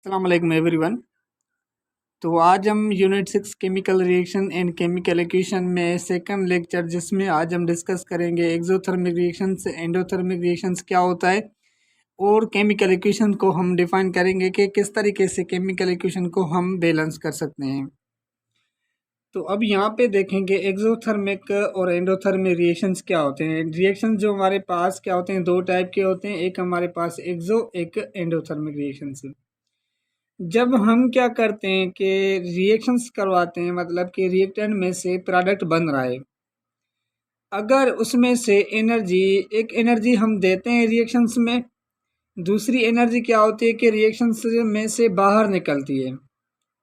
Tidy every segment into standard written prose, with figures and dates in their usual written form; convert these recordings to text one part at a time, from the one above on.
अस्सलाम वालेकुम एवरीवन। तो आज हम unit 6 chemical reaction and chemical equation में सेकंड लेक्चर, जिसमें आज हम डिस्कस करेंगे एक्सोथर्मिक रिएक्शंस, एंडोथर्मिक रिएक्शंस क्या होता है और केमिकल इक्वेशन को हम डिफाइन करेंगे कि किस तरीके से केमिकल इक्वेशन को हम बैलेंस कर सकते हैं। तो अब यहाँ पे देखेंगे एक्सोथर्मिक और एंडोथर्मिक रिएक्शंस क्या होते हैं। रिएक्शन जो हमारे पास क्या होते हैं, दो टाइप के होते हैं, एक हमारे पास एक्सो, एक एंडोथर्मिक रिएक्शंस। जब हम क्या करते हैं कि रिएक्शंस करवाते हैं, मतलब कि रिएक्टेंट में से प्रोडक्ट बन रहा है, अगर उसमें से एक एनर्जी हम देते हैं रिएक्शंस में, दूसरी एनर्जी क्या होती है कि रिएक्शंस में से बाहर निकलती है।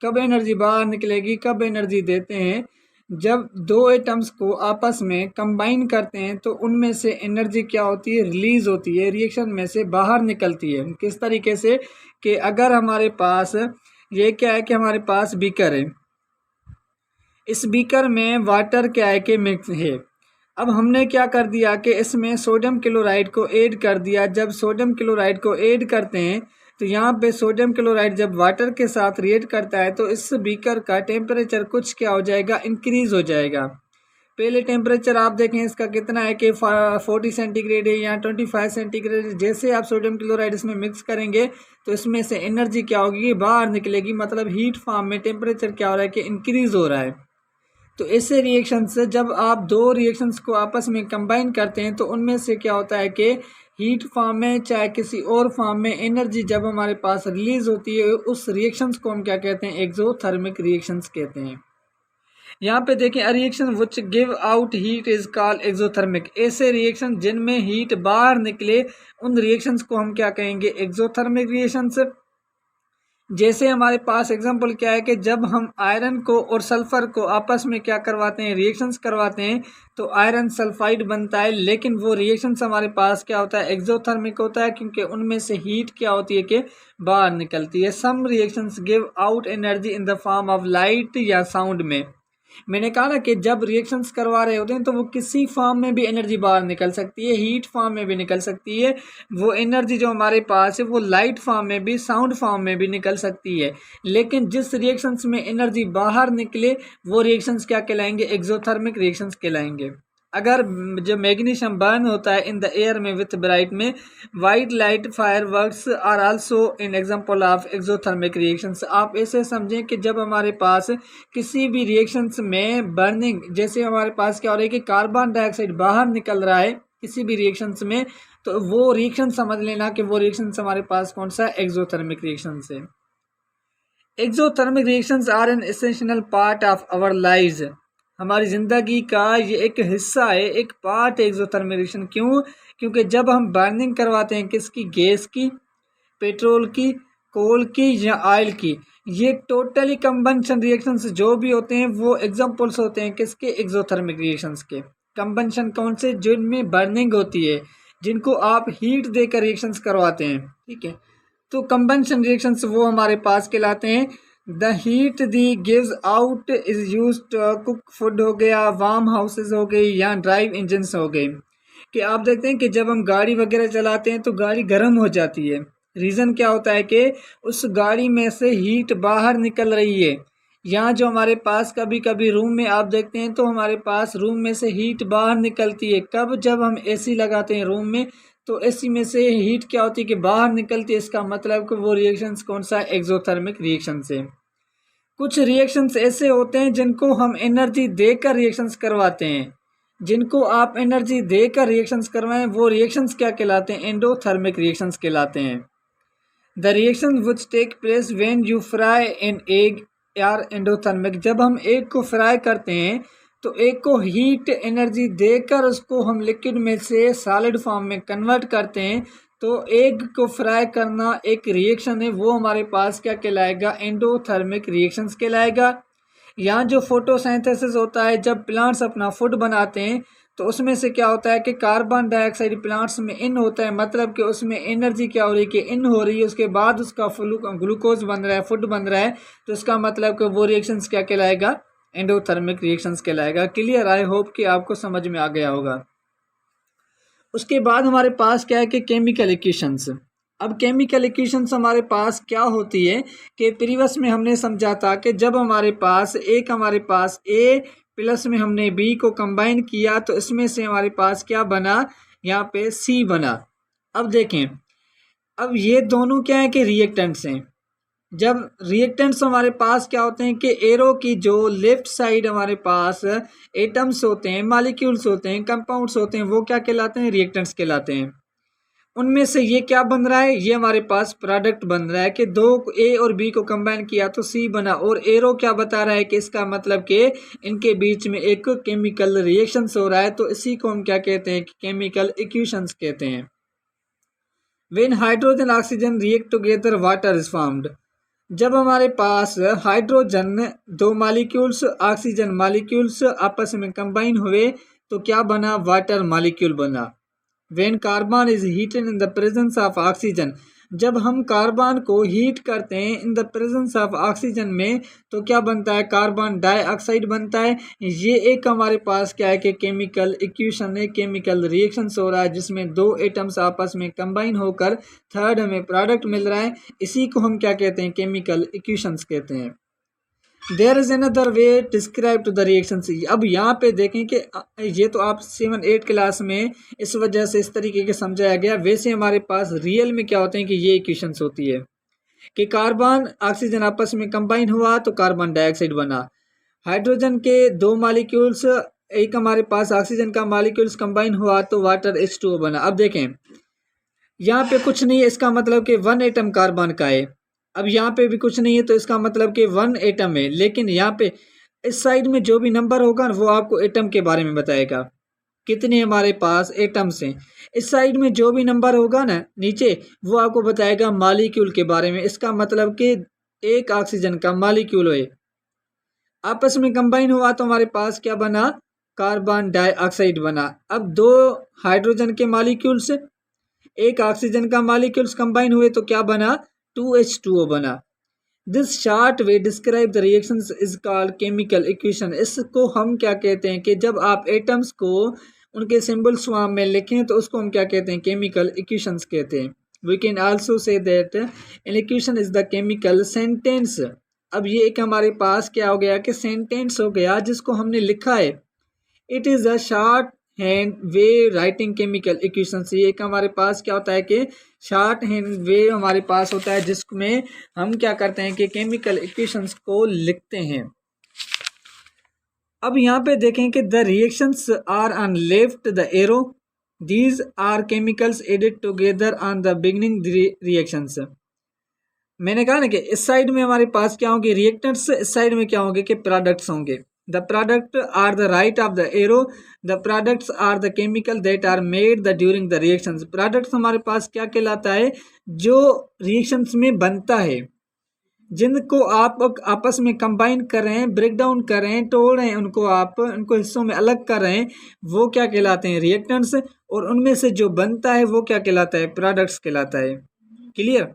कब एनर्जी बाहर निकलेगी, कब एनर्जी देते हैं, जब दो एटम्स को आपस में कंबाइन करते हैं तो उनमें से एनर्जी क्या होती है, रिलीज होती है, रिएक्शन में से बाहर निकलती है। किस तरीके से कि अगर हमारे पास ये क्या है कि हमारे पास बीकर है, इस बीकर में वाटर क्या है कि मिक्स है। अब हमने क्या कर दिया कि इसमें सोडियम क्लोराइड को ऐड कर दिया। जब सोडियम क्लोराइड को ऐड करते हैं तो यहाँ पे सोडियम क्लोराइड जब वाटर के साथ रिएक्ट करता है तो इस बीकर का टेम्परेचर कुछ क्या हो जाएगा, इंक्रीज हो जाएगा। पहले टेम्परेचर आप देखें इसका कितना है कि 40 सेंटीग्रेड है या 25 सेंटीग्रेड। जैसे आप सोडियम क्लोराइड इसमें मिक्स करेंगे तो इसमें से एनर्जी क्या होगी, बाहर निकलेगी, मतलब हीट फॉर्म में टेम्परेचर क्या हो रहा है कि इंक्रीज हो रहा है। तो ऐसे रिएक्शन से जब आप दो रिएक्शंस को आपस में कंबाइन करते हैं तो उनमें से क्या होता है कि हीट फॉर्म में चाहे किसी और फॉर्म में एनर्जी जब हमारे पास रिलीज होती है, उस रिएक्शंस को हम क्या कहते हैं, एक्सोथर्मिक रिएक्शंस कहते हैं। यहाँ पे देखें, reaction which give out heat is called exothermic. ऐसे रिएक्शन जिनमें हीट बाहर निकले उन रिएक्शंस को हम क्या कहेंगे, एक्सोथर्मिक रिएक्शंस। जैसे हमारे पास एग्जांपल क्या है कि जब हम आयरन को और सल्फर को आपस में क्या करवाते हैं, रिएक्शंस करवाते हैं, तो आयरन सल्फाइड बनता है। लेकिन वो रिएक्शंस हमारे पास क्या होता है, एक्सोथर्मिक होता है, क्योंकि उनमें से हीट क्या होती है कि बाहर निकलती है। Some reactions give out energy in the form of light या साउंड में। मैंने कहा ना कि जब रिएक्शंस करवा रहे होते हैं तो वो किसी फॉर्म में भी एनर्जी बाहर निकल सकती है, हीट फॉर्म में भी निकल सकती है। वो एनर्जी जो हमारे पास है वो लाइट फॉर्म में भी, साउंड फॉर्म में भी निकल सकती है। लेकिन जिस रिएक्शंस में एनर्जी बाहर निकले वो रिएक्शंस क्या कहलाएंगे, एक्सोथर्मिक रिएक्शंस कहलाएंगे। अगर जब मैग्नीशियम बर्न होता है इन द एयर में विथ ब्राइट में, white light fireworks are also in example of exothermic reactions. आप ऐसे समझें कि जब हमारे पास किसी भी रिएक्शंस में बर्निंग, जैसे हमारे पास क्या हो रहा है कि कार्बन डाइऑक्साइड बाहर निकल रहा है किसी भी रिएक्शंस में, तो वो रिएक्शन समझ लेना कि वो रिएक्शंस हमारे पास कौन सा, एक्सोथर्मिक रिएक्शंस है। Exothermic reactions are an essential part of our lives. हमारी ज़िंदगी का ये एक हिस्सा है, एक पार्ट है एक्सोथर्मिक रिएक्शन। क्यों? क्योंकि जब हम बर्निंग करवाते हैं किसकी, गैस की, पेट्रोल की, कोल की या ऑयल की, ये टोटली कंबंशन रिएक्शंस जो भी होते हैं वो एग्जांपल्स होते हैं किसके, एक्सोथर्मिक रिएक्शंस के। कंबंशन कौन से, जिनमें बर्निंग होती है, जिनको आप हीट देकर रिएक्शंस करवाते हैं, ठीक है। तो कंबंशन रिएक्शंस वो हमारे पास कहलाते हैं। The heat the gives out is used to cook food हो गया, वार्म हाउसेज हो गई या ड्राइव इंजन्स हो गए। कि आप देखते हैं कि जब हम गाड़ी वगैरह चलाते हैं तो गाड़ी गर्म हो जाती है। रीज़न क्या होता है कि उस गाड़ी में से हीट बाहर निकल रही है। यहाँ जो हमारे पास कभी कभी रूम में आप देखते हैं तो हमारे पास रूम में से हीट बाहर निकलती है। कब? जब हम एसी लगाते हैं रूम में तो एसी में से हीट क्या होती है कि बाहर निकलती है। इसका मतलब कि वो रिएक्शंस कौन सा, एक्सोथर्मिक रिएक्शन से। कुछ रिएक्शंस ऐसे होते हैं जिनको हम एनर्जी देकर रिएक्शंस करवाते हैं। जिनको आप एनर्जी देकर रिएक्शंस करवाएं वो रिएक्शंस क्या कहलाते हैं, एंडोथर्मिक रिएक्शंस कहलाते हैं। The reaction which take place when you fry an egg are endothermic. जब हम एग को फ्राई करते हैं तो एग को हीट एनर्जी देकर उसको हम लिक्विड में से सॉलिड फॉर्म में कन्वर्ट करते हैं। तो एग को फ्राई करना एक रिएक्शन है, वो हमारे पास क्या कहलाएगा, एंडोथर्मिक रिएक्शंस कहलाएगा। यहाँ जो फोटोसिंथेसिस होता है, जब प्लांट्स अपना फूड बनाते हैं तो उसमें से क्या होता है कि कार्बन डाइऑक्साइड प्लांट्स में इन होता है, मतलब कि उसमें एनर्जी क्या हो रही है कि इन हो रही है, उसके बाद उसका ग्लूकोज बन रहा है, फूड बन रहा है। तो इसका मतलब कि वो रिएक्शंस क्या कहलाएगा, एंडोथर्मिक रिएक्शंस कहलाएगा। क्लियर? आई होप कि आपको समझ में आ गया होगा। उसके बाद हमारे पास क्या है कि केमिकल इक्वेशंस। अब केमिकल इक्वेशंस हमारे पास क्या होती है कि प्रीवियस में हमने समझा था कि जब हमारे पास ए प्लस में हमने बी को कंबाइन किया तो इसमें से हमारे पास क्या बना, यहाँ पे सी बना। अब देखें, अब ये दोनों क्या है कि रिएक्टेंट्स हैं। जब रिएक्टेंट्स हमारे पास क्या होते हैं कि एरो की जो लेफ्ट साइड हमारे पास एटम्स होते हैं, मॉलिक्यूल्स होते हैं, कंपाउंड्स होते हैं, वो क्या कहलाते हैं, रिएक्टेंट्स कहलाते हैं। उनमें से ये क्या बन रहा है, ये हमारे पास प्रोडक्ट बन रहा है कि दो ए और बी को कंबाइन किया तो सी बना, और एरो क्या बता रहा है कि इसका मतलब कि इनके बीच में एक केमिकल रिएक्शंस हो रहा है, तो इसी को हम क्या कहते हैं कि केमिकल इक्वेशंस कहते हैं। When hydrogen oxygen react together water is formed, जब हमारे पास हाइड्रोजन दो मॉलिक्यूल्स ऑक्सीजन मॉलिक्यूल्स आपस में कंबाइन हुए तो क्या बना, वाटर मॉलिक्यूल बना। When carbon is heated in the presence of oxygen, जब हम कार्बन को हीट करते हैं in the presence of oxygen में तो क्या बनता है, कार्बन डाइऑक्साइड बनता है। ये एक हमारे पास क्या है कि केमिकल इक्वेशन है, केमिकल रिएक्शंस हो रहा है जिसमें दो एटम्स आपस में कंबाइन होकर थर्ड हमें प्रोडक्ट मिल रहा है, इसी को हम क्या कहते हैं, केमिकल इक्वेशंस कहते हैं। There is another way describe to the reaction. अब यहाँ पे देखें कि ये तो आप 7-8 क्लास में इस वजह से इस तरीके के समझाया गया, वैसे हमारे पास रियल में क्या होते हैं कि ये इक्वेशंस होती है कि कार्बन ऑक्सीजन आपस में कंबाइन हुआ तो कार्बन डाइऑक्साइड बना, हाइड्रोजन के दो मॉलिक्यूल्स एक हमारे पास ऑक्सीजन का मॉलिक्यूल्स कंबाइन हुआ तो वाटर H2O बना। अब देखें यहाँ पे कुछ नहीं है, इसका मतलब कि 1 एटम कार्बन का है। अब यहाँ पे भी कुछ नहीं है तो इसका मतलब कि 1 एटम है, लेकिन यहाँ पे इस साइड में जो भी नंबर होगा वो आपको एटम के बारे में बताएगा, कितने हमारे पास एटम्स हैं। इस साइड में जो भी नंबर होगा ना नीचे, वो आपको बताएगा मॉलिक्यूल के बारे में। इसका मतलब कि एक ऑक्सीजन का मॉलिक्यूल है, आपस में कंबाइन हुआ तो हमारे पास क्या बना, कार्बन डाइऑक्साइड बना। अब दो हाइड्रोजन के मॉलिक्यूल्स एक ऑक्सीजन का मॉलिक्यूल्स कंबाइन हुए तो क्या बना, 2H2O बना। This short way describe the reactions is called chemical equation. इसको हम क्या कहते हैं कि जब आप एटम्स को उनके सिंबल्स फॉर्म में लिखें तो उसको हम क्या कहते हैं, केमिकल इक्वेशंस कहते हैं। We can also say that an equation is the chemical sentence. अब ये एक हमारे पास क्या हो गया कि सेंटेंस हो गया जिसको हमने लिखा है। It is a short hand way writing chemical equation. ये एक हमारे पास क्या होता है कि शॉर्ट हैंड वे हमारे पास होता है जिसमें हम क्या करते हैं कि केमिकल इक्वेशंस को लिखते हैं। अब यहाँ पे देखें कि the reactions are on left the arrow, these are chemicals added together on the beginning reactions. मैंने कहा ना कि इस साइड में हमारे पास क्या होंगे, रिएक्टेंट्स, इस साइड में क्या होंगे कि प्रोडक्ट्स होंगे। The product are the right of the arrow, the products are the chemical that are made the during the reactions. Products हमारे पास क्या कहलाता है, जो रिएक्शंस में बनता है, जिनको आप आपस में कंबाइन कर रहे हैं, ब्रेक डाउन कर रहे हैं, तोड़ रहे हैं, उनको आप उनको हिस्सों में अलग कर रहे हैं, वो क्या कहलाते हैं, रिएक्टेंट्स। और उनमें से जो बनता है वो क्या कहलाता है, प्रोडक्ट्स कहलाता है। क्लियर।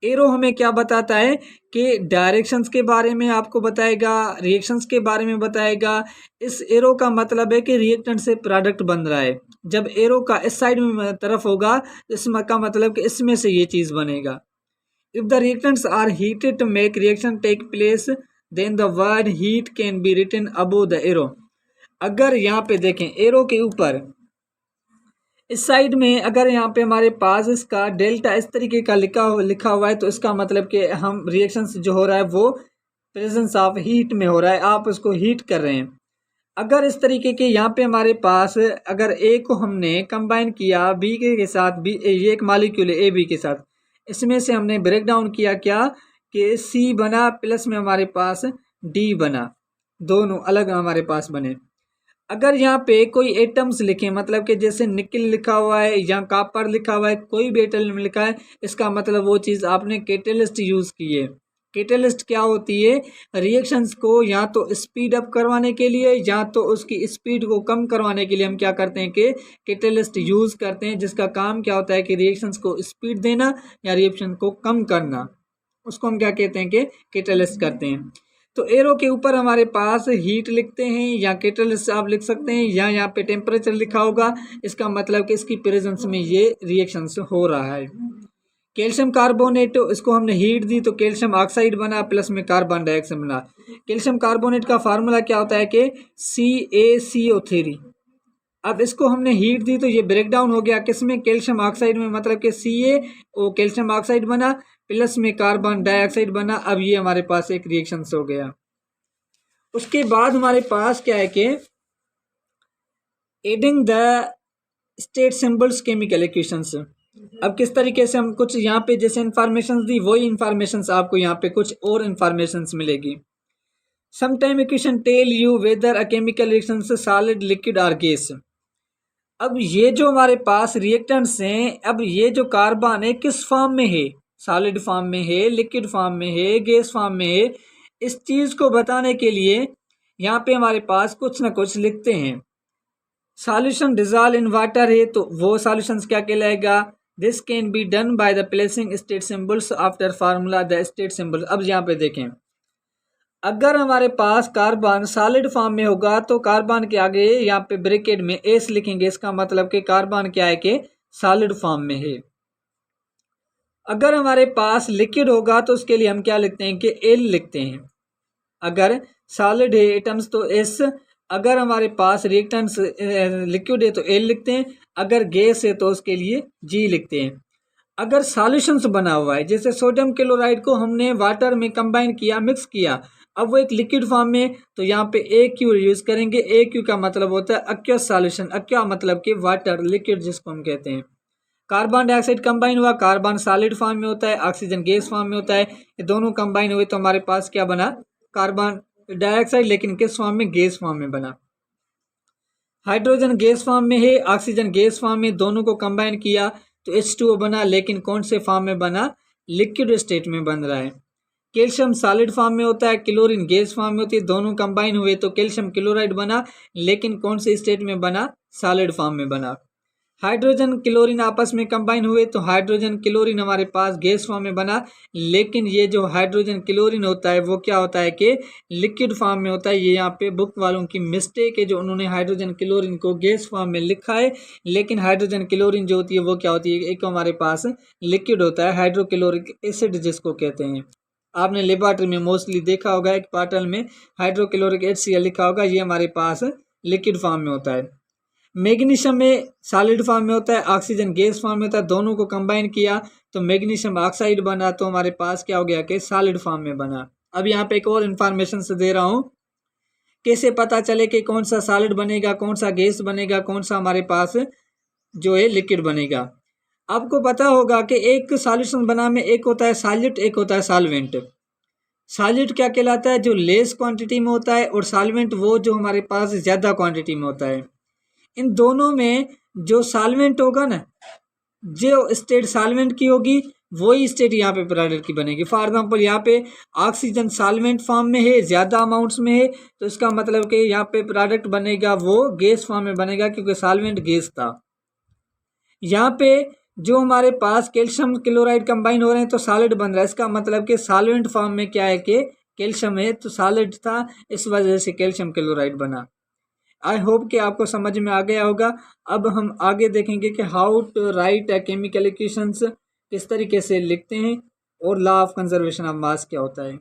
एरो हमें क्या बताता है कि डायरेक्शंस के बारे में आपको बताएगा, रिएक्शंस के बारे में बताएगा। इस एरो का मतलब है कि रिएक्टेंट से प्रोडक्ट बन रहा है। जब एरो का इस साइड में तरफ होगा इसका मतलब कि इसमें से ये चीज़ बनेगा। If the reactants are heated to make reaction take place then the word heat can be written above the arrow. अगर यहाँ पे देखें एरो के ऊपर इस साइड में अगर यहाँ पे हमारे पास इसका डेल्टा इस तरीके का लिखा हुआ है तो इसका मतलब कि हम रिएक्शंस जो हो रहा है वो प्रेजेंस ऑफ हीट में हो रहा है, आप उसको हीट कर रहे हैं। अगर इस तरीके के यहाँ पे हमारे पास अगर ए को हमने कंबाइन किया बी के साथ, बी ये एक मॉलिक्यूल है ए बी के साथ, इसमें से हमने ब्रेक डाउन किया क्या कि सी बना प्लस में हमारे पास डी बना, दोनों अलग हमारे पास बने। अगर यहाँ पे कोई एटम्स लिखे, मतलब कि जैसे निकल लिखा हुआ है या कॉपर लिखा हुआ है, कोई भी एटम लिखा है, इसका मतलब वो चीज़ आपने कैटलिस्ट यूज़ की है। कैटलिस्ट क्या होती है, रिएक्शंस को या तो स्पीड अप करवाने के लिए या तो उसकी स्पीड को कम करवाने के लिए हम क्या करते हैं कि कैटलिस्ट यूज़ करते हैं, जिसका काम क्या होता है कि रिएक्शंस को स्पीड देना या रिएक्शन को कम करना, उसको हम क्या कहते हैं कि कैटलिस्ट करते हैं। तो एरो के ऊपर हमारे पास हीट लिखते हैं या कैटलिस्ट आप लिख सकते हैं, या यहाँ पे टेम्परेचर लिखा होगा, इसका मतलब कि इसकी प्रेजेंस में ये रिएक्शंस हो रहा है। कैल्शियम कार्बोनेट, इसको हमने हीट दी तो कैल्शियम ऑक्साइड बना, प्लस में कार्बन डाइऑक्साइड बना। कैल्शियम कार्बोनेट का फार्मूला क्या होता है कि CaCO3। अब इसको हमने हीट दी तो ये ब्रेक डाउन हो गया किसमें, कैल्शियम ऑक्साइड में, मतलब कि CaO कैल्शियम ऑक्साइड बना, प्लस में कार्बन डाइऑक्साइड बना। अब ये हमारे पास एक रिएक्शन हो गया। उसके बाद हमारे पास क्या है कि adding the state symbols chemical equations. अब किस तरीके से हम कुछ यहाँ पे जैसे इंफॉर्मेशन दी वही इंफॉर्मेशन आपको यहाँ पे कुछ और इंफॉर्मेशन मिलेगी। Sometime equation tell you whether a chemical reaction solid liquid और गैस। अब ये जो हमारे पास रिएक्टेंट्स हैं, अब ये जो कार्बन है किस फॉर्म में है, सॉलिड फॉर्म में है, लिक्विड फॉर्म में है, गैस फॉर्म में है, इस चीज को बताने के लिए यहाँ पे हमारे पास कुछ ना कुछ लिखते हैं। सॉल्यूशन डिजॉल्व इन वाटर है तो वो सॉल्यूशन क्या कहलाएगा, this can be done by the placing state symbols after formula the state symbols. अब यहाँ पे देखें, अगर हमारे पास कार्बन सॉलिड फॉर्म में होगा तो कार्बन के आगे यहाँ पे ब्रैकेट में एस लिखेंगे, इसका मतलब कि कार्बन क्या है कि सॉलिड फॉर्म में है। अगर हमारे पास लिक्विड होगा तो उसके लिए हम क्या लिखते हैं कि एल लिखते हैं। अगर सॉलिड है एटम्स तो एस, अगर हमारे पास रिएक्टेंट्स लिक्विड है तो एल लिखते हैं, अगर गैस है तो उसके लिए जी लिखते हैं। अगर सॉल्यूशंस बना हुआ है, जैसे सोडियम क्लोराइड को हमने वाटर में कंबाइन किया, मिक्स किया, अब वो एक लिक्विड फॉर्म में, तो यहाँ पे AQ यूज करेंगे। AQ का मतलब होता है एक्वस सॉल्यूशन, एक्वा मतलब कि वाटर, लिक्विड जिसको हम कहते हैं। कार्बन डाइऑक्साइड कंबाइन हुआ, कार्बन सॉलिड फॉर्म में होता है, ऑक्सीजन गैस फॉर्म में होता है, ये दोनों कंबाइन हुए तो हमारे पास क्या बना, कार्बन डाइऑक्साइड, लेकिन किस फॉर्म में, गैस फॉर्म में बना। हाइड्रोजन गैस फॉर्म में है, ऑक्सीजन गैस फॉर्म में, दोनों को कंबाइन किया तो H2O बना, लेकिन कौन से फॉर्म में बना, लिक्विड स्टेट में बन रहा है। कैल्शियम सॉलिड फॉर्म में होता है, क्लोरीन गैस फॉर्म में होती है, दोनों कंबाइन हुए तो कैल्शियम क्लोराइड बना, लेकिन कौन से स्टेट में बना, सॉलिड फॉर्म में बना। हाइड्रोजन क्लोरीन आपस में कंबाइन हुए तो हाइड्रोजन क्लोरीन हमारे पास गैस फॉर्म में बना, लेकिन ये जो हाइड्रोजन क्लोरीन होता है वो क्या होता है कि लिक्विड फॉर्म में होता है। ये यहाँ पे बुक वालों की मिस्टेक है, जो उन्होंने हाइड्रोजन क्लोरीन को गैस फॉर्म में लिखा है, लेकिन हाइड्रोजन क्लोरीन जो होती है वो क्या होती है, एक हमारे पास लिक्विड होता है, हाइड्रोक्लोरिक एसिड जिसको कहते हैं। आपने लेबोरेटरी में मोस्टली देखा होगा, एक बॉटल में हाइड्रोक्लोरिक HCl लिखा होगा, ये हमारे पास लिक्विड फॉर्म में होता है। मैग्नीशियम में सॉलिड फॉर्म में होता है, ऑक्सीजन गैस फॉर्म में होता है, दोनों को कंबाइन किया तो मैग्नीशियम ऑक्साइड बना, तो हमारे पास क्या हो गया कि सॉलिड फॉर्म में बना। अब यहाँ पे एक और इन्फॉर्मेशन से दे रहा हूँ, कैसे पता चले कि कौन सा सॉलिड बनेगा, कौन सा गैस बनेगा, कौन सा हमारे पास जो है लिक्विड बनेगा। आपको पता होगा कि एक सॉल्यूशन बना में एक होता है सॉल्यूट, एक होता है सॉल्वेंट। सॉल्यूट क्या कहलाता है, जो लेस क्वांटिटी में होता है, और सॉल्वेंट वो जो हमारे पास ज़्यादा क्वांटिटी में होता है। इन दोनों में जो सॉल्वेंट होगा ना, जो स्टेट सॉल्वेंट की होगी वही स्टेट यहाँ पे प्रोडक्ट की बनेगी। फॉर एग्जांपल यहाँ पे ऑक्सीजन सॉल्वेंट फॉर्म में है, ज़्यादा अमाउंट्स में है, तो इसका मतलब कि यहाँ पे प्रोडक्ट बनेगा वो गैस फॉर्म में बनेगा, क्योंकि सॉल्वेंट गैस था। यहाँ पे जो हमारे पास कैल्शियम क्लोराइड कंबाइन हो रहे हैं तो सॉलिड बन रहा है, इसका मतलब कि सॉल्वेंट फॉर्म में क्या है कि कैल्शियम है, तो सॉलिड था, इस वजह से कैल्शियम क्लोराइड बना। आई होप कि आपको समझ में आ गया होगा। अब हम आगे देखेंगे कि how to write chemical equations, किस तरीके से लिखते हैं, और law of conservation of mass क्या होता है।